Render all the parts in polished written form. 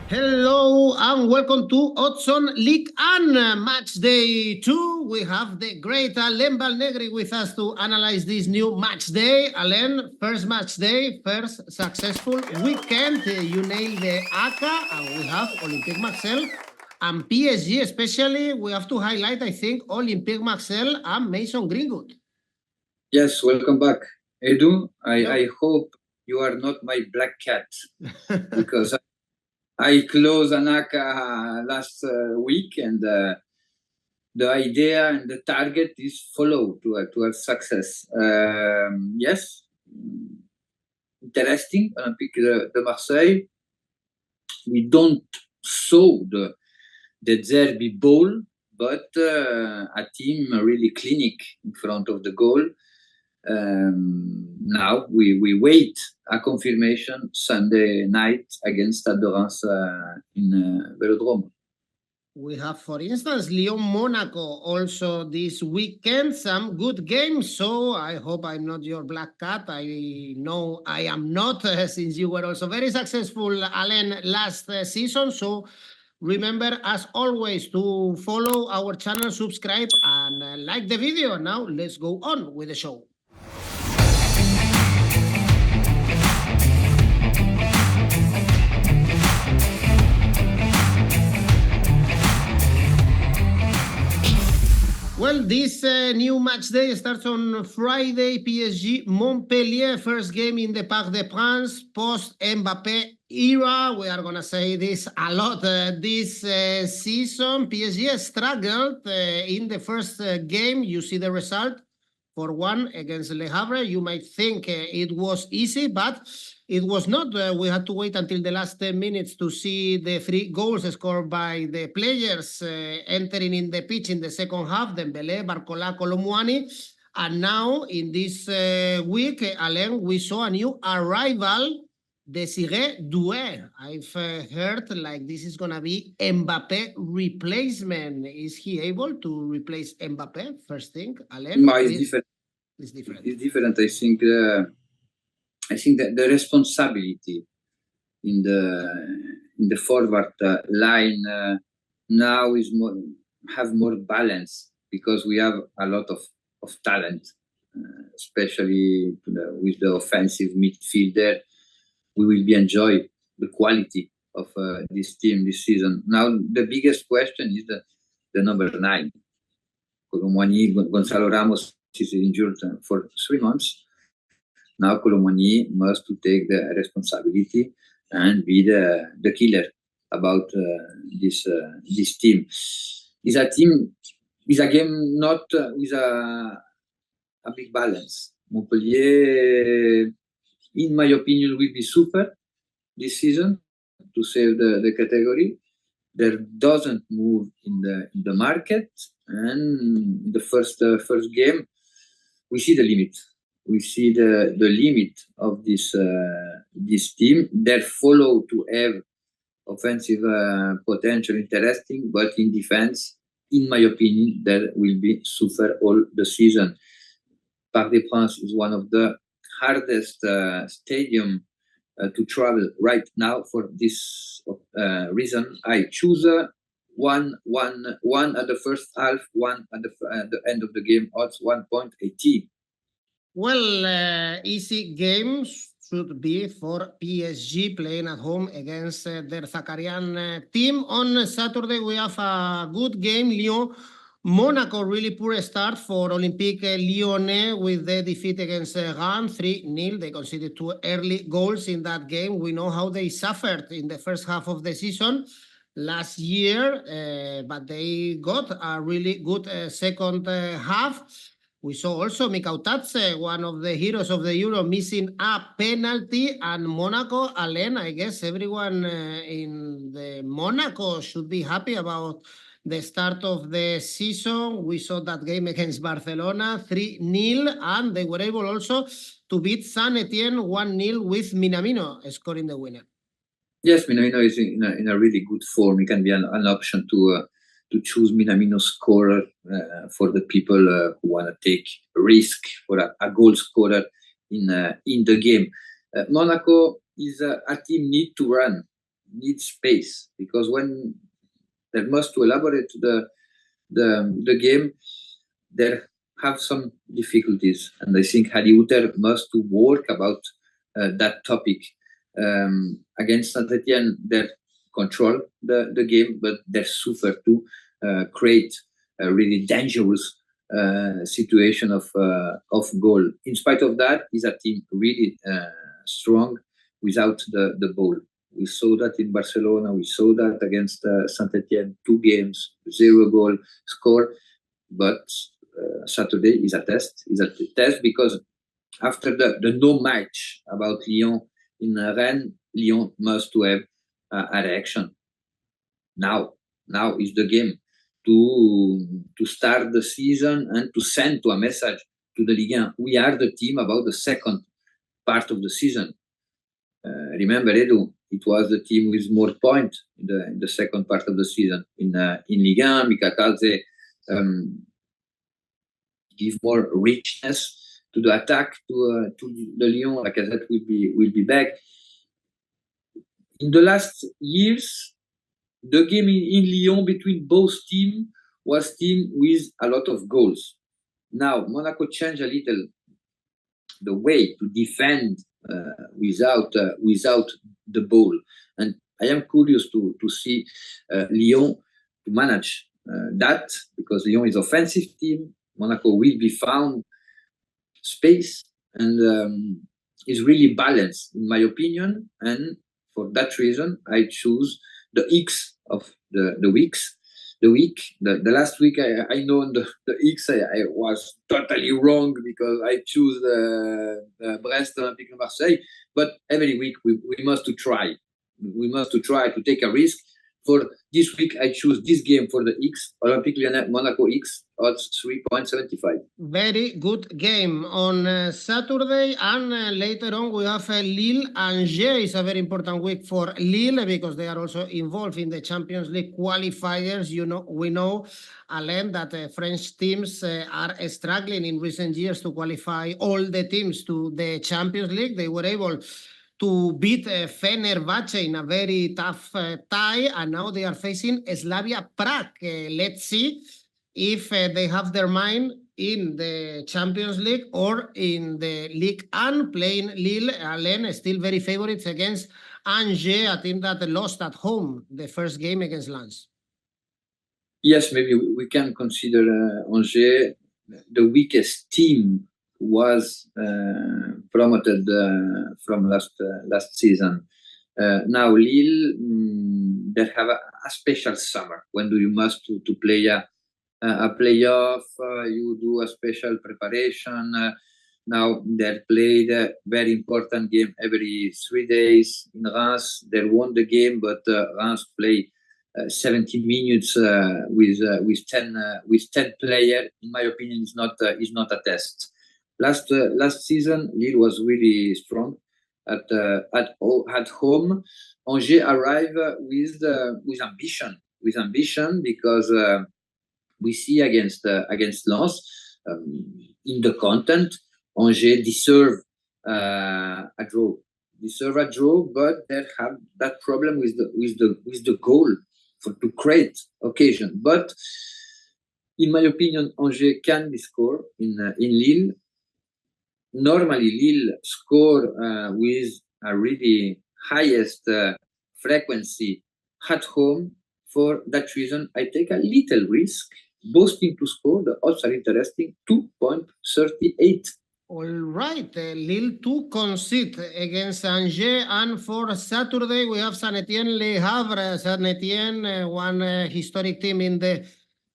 Hello and welcome to Odds on Ligue 1 match day 2. We have the great Alain Valnegri with us to analyze this new match day. Alain, first match day, first successful weekend. You nailed the ACCA and we have Olympique Marseille and PSG especially. We have to highlight, I think, Olympique Marseille and Mason Greenwood. Yes, welcome back, Edu. I hope you are not my black cat because I closed Anaka last week, and the idea and the target is follow to success. Yes, interesting. Olympique de Marseille. We don't saw the derby ball, but a team really clinic in front of the goal. Now we wait a confirmation Sunday night against Stade de Reims in Velodrome. We have, for instance, Lyon Monaco also this weekend, some good games. So I hope I'm not your black cat. I know I am not, since you were also very successful, Alain, last season. So remember, as always, to follow our channel, subscribe, and like the video. Now let's go on with the show. Well, this new match day starts on Friday. PSG Montpellier, first game in the Parc des Princes, post-Mbappé era. We are going to say this a lot this season. PSG struggled in the first game. You see the result, 4-1 against Le Havre. You might think it was easy, but it was not. We had to wait until the last 10 minutes to see the 3 goals scored by the players entering in the pitch in the second half, Dembélé, Barcola, Colomouani. And now, in this week, Alain, we saw a new arrival, 𝐬𝐭𝐴𝐧𝐧𝐞𝐜. I've heard like this is going to be Mbappé replacement. Is he able to replace Mbappé? First thing, Alain? It's different. It's different. It's different. I think that the responsibility in the forward line now is have more balance because we have a lot of talent, especially with the offensive midfielder. We will be enjoy the quality of this team this season. Now the biggest question is the number 9. Colomouani, Gonzalo Ramos is injured for 3 months. Now Colomouani must to take the responsibility and be the killer about this team. Is a game not with a big balance. Montpellier, in my opinion, will be super this season to save the category. There doesn't move in the market, and the first game we see the limit. We see the limit of this team. They follow to have offensive potential, interesting, but in defense, in my opinion, there will be suffer all the season. Parc des Princes is one of the hardest stadium to travel right now. For this reason, I choose one at the first half, one at the end of the game, odds 1.18. Well, easy games should be for PSG playing at home against their Zakarian team. On Saturday, we have a good game, Lyon. Monaco, really poor start for Olympique Lyonnais with the defeat against Rennes, 3-0. They conceded 2 early goals in that game. We know how they suffered in the first half of the season last year, but they got a really good second half. We saw also 𝐿𝐭𝐴𝐧𝐧𝐞𝐜, one of the heroes of the Euro, missing a penalty. And Monaco, Alain, I guess everyone in the Monaco should be happy about the start of the season. We saw that game against Barcelona, 3-0, and they were able also to beat Etienne 1-0 with Minamino scoring the winner. Yes, Minamino is in a really good form. It can be an option to choose Minamino scorer for the people who want to take risk for a goal scorer in the game. Monaco is a team need to run. need space, because when they must to elaborate the game, there have some difficulties, and I think 𝐬𝐴𝐧𝐧𝐞𝐿 must to work about that topic. Against Saint-Etienne, they control the game, but they suffer to create a really dangerous situation of goal. In spite of that, is a team really strong without the ball. We saw that in Barcelona. We saw that against Saint-Etienne. 2 games, 0 goal score. But Saturday is a test. Is a test because after the no match about Lyon in Rennes, Lyon must to have a reaction. Now is the game to start the season and to send to a message to the Ligue. We are the team about the second part of the season. Remember, Edu, it was the team with more points in the second part of the season. In Ligue 1, 𝐿𝐴𝐧𝐧𝐞𝐿 give more richness to the attack to the Lyon. 𝐿𝐴𝐧𝐧𝐞𝐿 will be back. In the last years, the game in Lyon between both teams was team with a lot of goals. Now Monaco changed a little the way to defend without the ball, and I am curious to see Lyon to manage that, because Lyon is offensive team. Monaco will be found space and is really balanced in my opinion, and for that reason I choose the X of the weeks. The last week I know the X I was totally wrong because I choose Brest, Olympique, and Marseille. But every week we must to try. We must to try to take a risk. For this week I choose this game for the X, Olympique Lyonnais Monaco X, odds 3.75. Very good game on Saturday, and later on we have Lille. Angers is a very important week for Lille because they are also involved in the Champions League qualifiers. We know, Alain, that French teams are struggling in recent years to qualify all the teams to the Champions League. They were able to beat Fenerbahce in a very tough tie, and now they are facing Slavia Prague. Let's see if they have their mind in the Champions League or in the Ligue 1, playing Lille. Alain, still very favorites against Angers, a team that lost at home the first game against Lens. Yes, maybe we can consider Angers the weakest team was promoted from last season. Now Lille, they have a special summer when you must to play a playoff. You do a special preparation. Now they played a very important game every 3 days in Reims. They won the game, but Reims play 70 minutes with 10 players. In my opinion, is not a test. Last season, Lille was really strong at home. Angers arrived with ambition because we see against Lens in the content, Angers deserve a draw. But they have that problem with the goal to create occasion. But in my opinion, Angers can be scored in Lille. Normally, Lille score with a really highest frequency at home. For that reason, I take a little risk. Both teams to score. The odds are interesting. 2.38. All right, Lille to concede against Angers, and for Saturday we have Saint-Etienne, Le Havre. Saint-Etienne, one historic team in the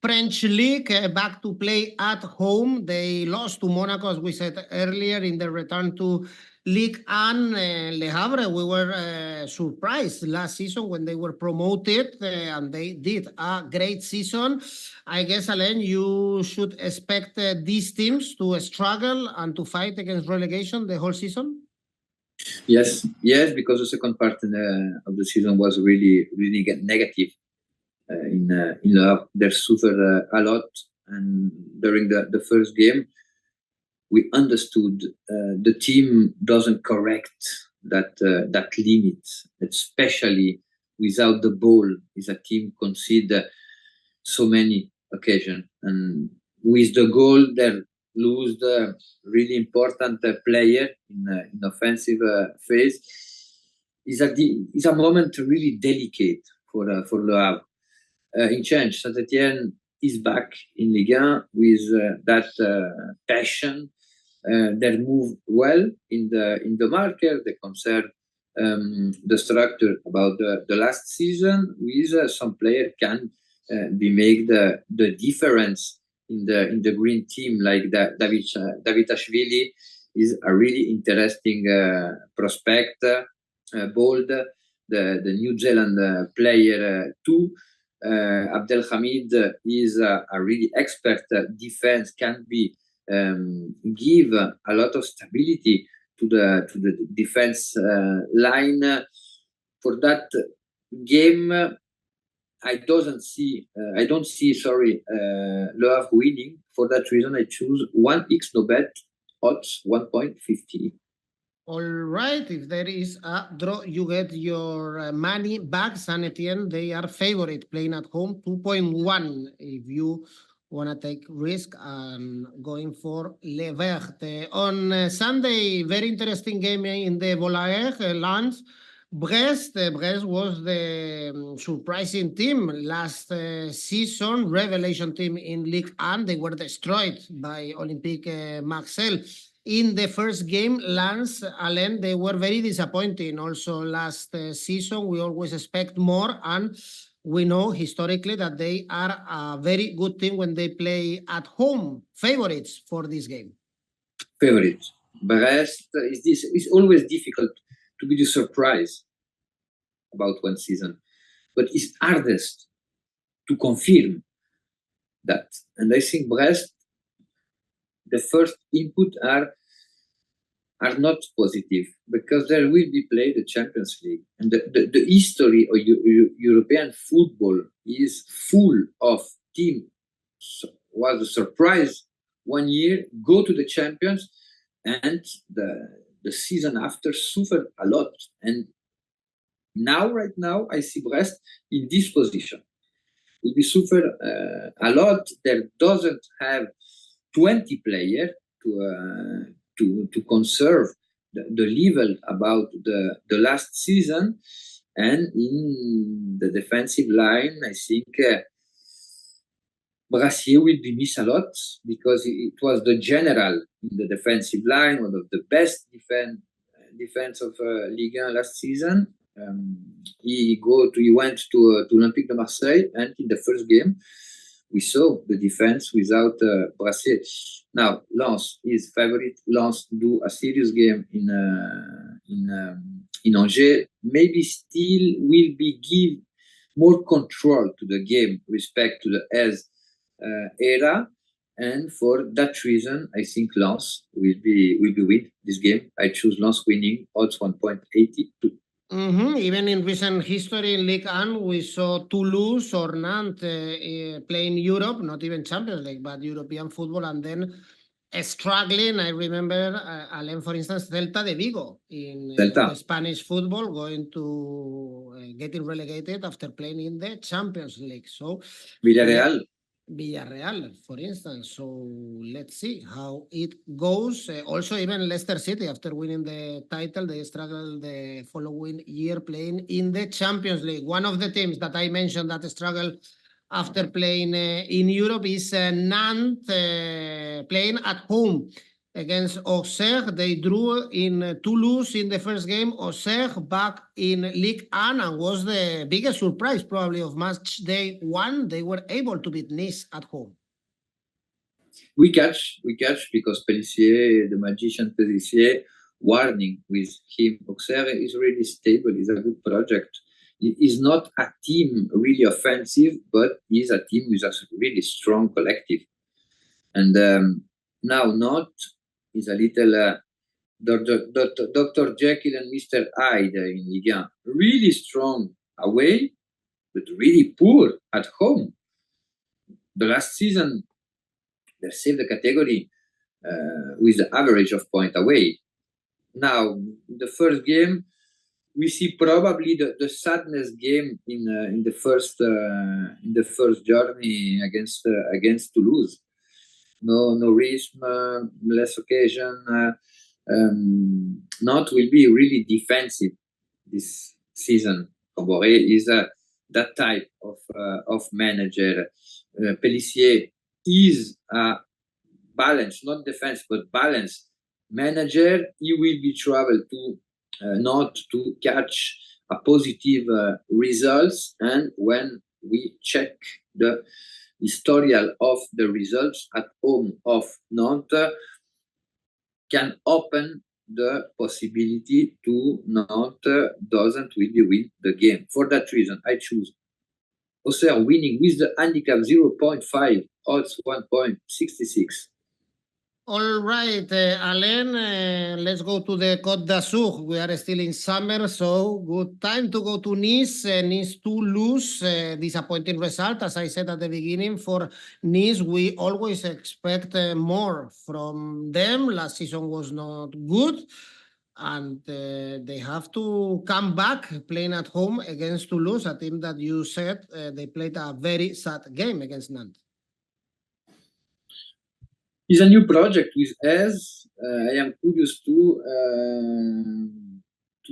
French League, back to play at home. They lost to Monaco, as we said earlier, in the return to Ligue 1. Le Havre, we were surprised last season when they were promoted, and they did a great season. I guess, Alain, you should expect these teams to struggle and to fight against relegation the whole season? Yes, because the second part of the season was really negative. In love, they suffered a lot, and during the first game, we understood the team doesn't correct that limit, especially without the ball is a team concede so many occasions, and with the goal they lose the really important player in offensive phase. Is a moment really delicate for Le Havre. In change, Saint Etienne is back in Ligue 1 with that passion. They move well in the market. They conserve the structure about the last season with some player can be make the difference in the green team, like Davidashvili is a really interesting prospect, bold, the New Zealand player too. Abdelhamid is a really expert defense, can be give a lot of stability to the defense line. For that game, I don't see Le Havre winning. For that reason, I choose 1𝐿𝐴 odds 1.50. All right, if there is a draw, you get your money back. Saint Etienne, they are favorite playing at home, 2.1. If you want to take risk and going for Le Vert. On Sunday, very interesting game in the Volaer, Lens. Brest was the surprising team last season, revelation team in Ligue 1. They were destroyed by Olympique Marseille. In the first game, Lens, Alain, they were very disappointing. Also last season, we always expect more, and we know historically that they are a very good team when they play at home. Favorites for this game? Favorites. Brest is always difficult to be the surprise about one season, but it's hardest to confirm that. And I think Brest, the first input are not positive because there will be played the Champions League, and the history of European football is full of teams was a surprise one year, go to the Champions, and the season after suffer a lot. And right now, I see Brest in this position. Will be suffer a lot. There doesn't have 20 players to conserve the level about the last season, and in the defensive line, I think Brassier will be missed a lot because it was the general in the defensive line, one of the best defense of Ligue 1 last season. He went to Olympique de Marseille, and in the first game we saw the defense without Brassier. Now Lens is favorite. Lens do a serious game in Angers. Maybe still will be give more control to the game respect to the 𝐬𝐽𝐧𝐧𝐞𝐜 era, and for that reason, I think Lens will be win this game. I choose Lens winning odds 1.82. Even in recent history in Ligue 1, we saw Toulouse or Nantes playing Europe, not even Champions League, but European football, and then struggling. I remember, Alain, for instance, Celta de Vigo in the Spanish football, going to getting relegated after playing in the Champions League. So Villarreal, for instance. So let's see how it goes. Also, even Leicester City, after winning the title, they struggled the following year playing in the Champions League. One of the teams that I mentioned that struggled after playing in Europe is Nantes, playing at home against Auxerre. They drew in Toulouse in the first game. Auxerre back in Ligue 1, and was the biggest surprise probably of Matchday 1. They were able to beat Nice at home. We catch because Pellissier, the magician Pellissier, warning with him. Auxerre is really stable. It's a good project. It is not a team really offensive, but is a team with a really strong collective. And now Nantes is a little Dr. Jekyll and Mr. Hyde in Ligue 1. Really strong away, but really poor at home. The last season, they saved the category with the average of point away. Now, the first game, we see probably the sadness game in the first journey against Toulouse. No rhythm, less occasion. Nantes will be really defensive this season. 𝐿𝐵𝐵 is that type of manager. Pellissier is a balanced, not defense, but balanced manager. He will be travel to Nantes to catch a positive results, and when we check the historical of the results at home of Nantes, can open the possibility to Nantes doesn't really win the game. For that reason, I choose Auxerre winning with the handicap 0.5, odds 1.66. All right, Alain, let's go to the Côte d'Azur. We are still in summer, so good time to go to Nice. Nice Toulouse, disappointing result. As I said at the beginning, for Nice, we always expect more from them. Last season was not good, and they have to come back playing at home against Toulouse, a team that you said they played a very sad game against Nantes. It's a new project with us. I am curious to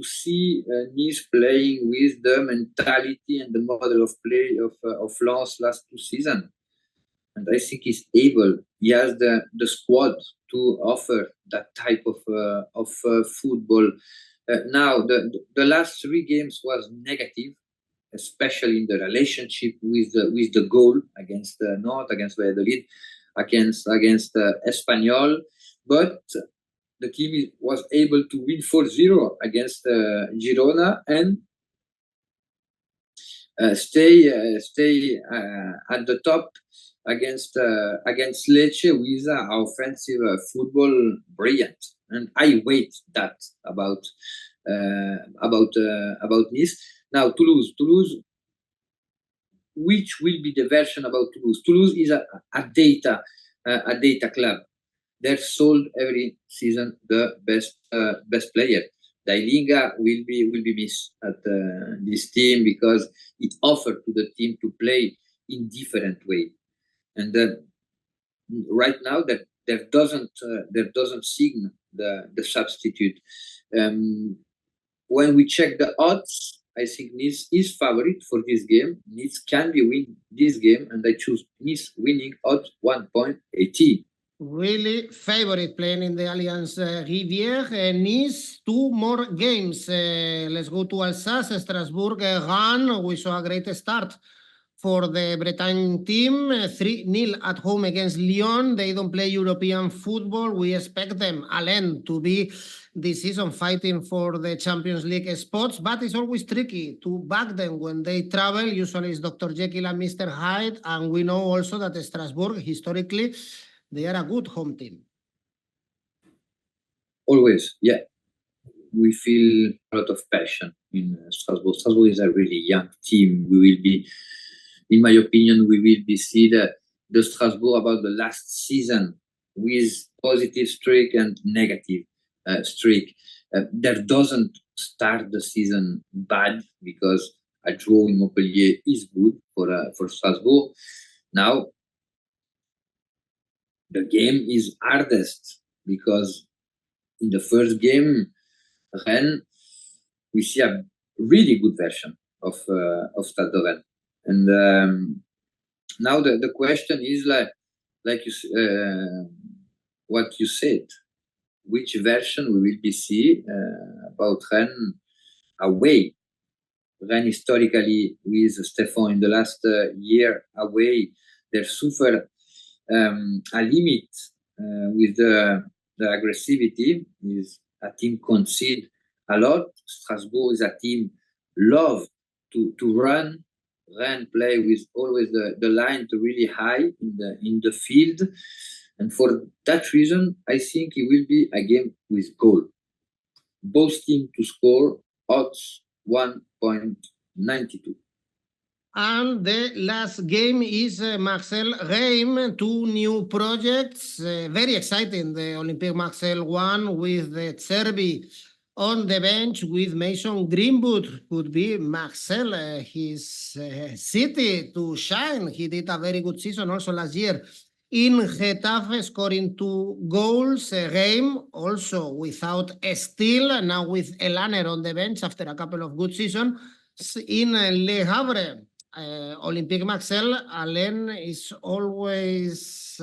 see Nice playing with the mentality and the model of play of Lens last 2 seasons. And I think he's able. He has the squad to offer that type of football. Now, the last 3 games was negative, especially in the relationship with the goal against Nantes, against Valladolid, against Espanyol, but the team was able to win 4-0 against Girona and stay at the top against Lecce with offensive football brilliant. And I wait that about Nice. Now Toulouse. Which will be the version about Toulouse? Toulouse is a data club. They're sold every season the best player. Dailinga will be missed at this team because it offered to the team to play in different way, and right now that there doesn't signal the substitute. When we check the odds, I think Nice is favorite for this game. Nice can be win this game, and I choose Nice winning odds 1.80. Really favorite playing in the Allianz Rivière. Nice, 2 more games. Let's go to Alsace, Strasbourg, Rennes. We saw a great start for the Bretagne team. 3-0 at home against Lyon. They don't play European football. We expect them, Alain, to be this season fighting for the Champions League spots, but it's always tricky to back them when they travel. Usually it's Dr. Jekyll and Mr. Hyde, and we know also that Strasbourg, historically, they are a good home team. Always, yeah. We feel a lot of passion in Strasbourg. Strasbourg is a really young team. We will be, in my opinion, we will be see the Strasbourg about the last season with positive streak and negative streak. There doesn't start the season bad because a draw in Montpellier is good for Strasbourg. Now the game is hardest because in the first game, Rennes, we see a really good version of Stade de Rennes, and now the question is like you what you said. Which version we will be see about Rennes away? Rennes historically with Stéphane in the last year away, they suffer a limit with the aggressivity. Is a team concede a lot. Strasbourg is a team love to run. Rennes play with always the line to really high in the field. And for that reason, I think it will be a game with goal. Both teams to score, odds 1.92. And the last game is Marseille Reims, 2 new projects. Very exciting, the Olympique Marseille one with the Serbi on the bench with Mason Greenwood could be Marcel, his city to shine. He did a very good season also last year in Getafe, scoring 2 goals. Reims also without a steal, now with Elaner on the bench after a couple of good seasons. In Le Havre, Olympique Marseille, Alain is always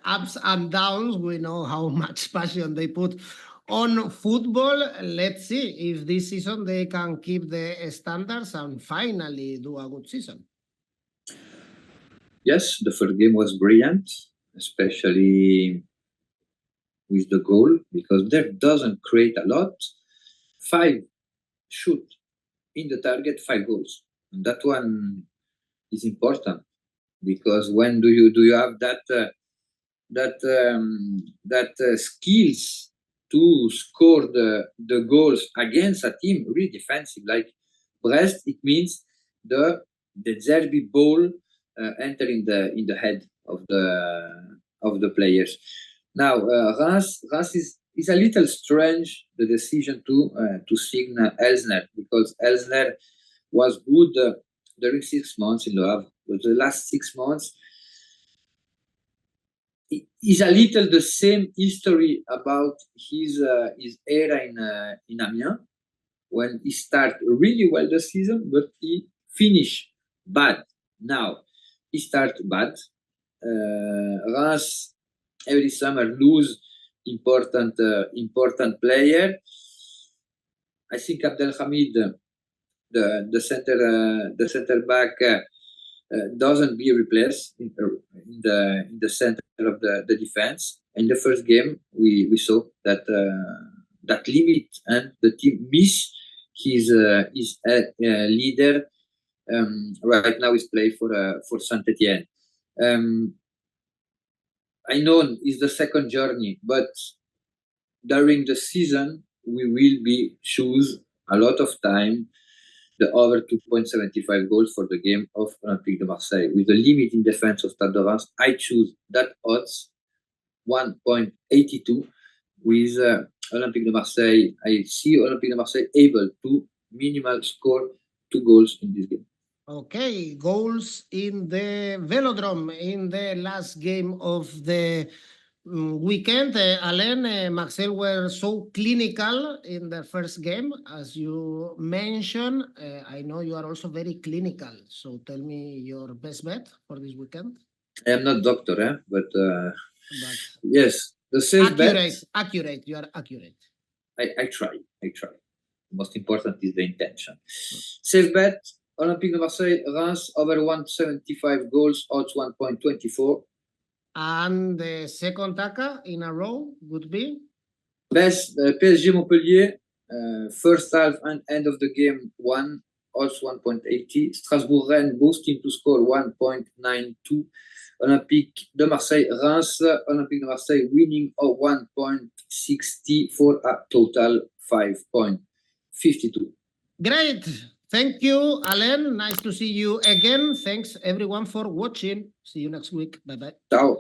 ups and downs. We know how much passion they put on football. Let's see if this season they can keep the standards and finally do a good season. Yes, the first game was brilliant, especially with the goal, because there doesn't create a lot. 5 shoot in the target, 5 goals. And that one is important, because when do you have that skills to score the goals against a team really defensive like Brest? It means the Zerbi ball enter in the head of the players. Now Reims is a little strange, the decision to sign Elsner, because Elsner was good during 6 months in Le Havre, but the last 6 months is a little the same history about his era in Amiens, when he started really well the season, but he finished bad. Now he started bad. Reims every summer lose important player. I think Abdelhamid, the center back, doesn't be replaced in the center of the defense. In the first game, we saw that limit, and the team miss his leader. Right now, he's playing for Saint-Etienne. I know it's the second journey, but during the season we will be choose a lot of time the over 2.75 goals for the game of Olympique de Marseille. With the limit in defense of Stade de Reims, I choose that odds 1.82 with Olympique de Marseille. I see Olympique de Marseille able to minimal score 2 goals in this game. Okay, goals in the Velodrome in the last game of the weekend. Alain, Marcel were so clinical in the first game, as you mentioned. I know you are also very clinical, so tell me your best bet for this weekend. I am not doctor, but yes, the safe bet. Accurate. You are accurate. I try. The most important is the intention. Safe bet: Olympique de Marseille, Reims over 175 goals, odds 1.24. And the second ACCA in a row would be? Best PSG Montpellier, first half and end of the game 1, odds 1.80. Strasbourg Rennes, both teams to score 1.92. Olympique de Marseille, Reims, Olympique de Marseille winning of 1.60 for a total 5.52. Great. Thank you, Alain. Nice to see you again. Thanks everyone for watching. See you next week. Bye-bye. Ciao.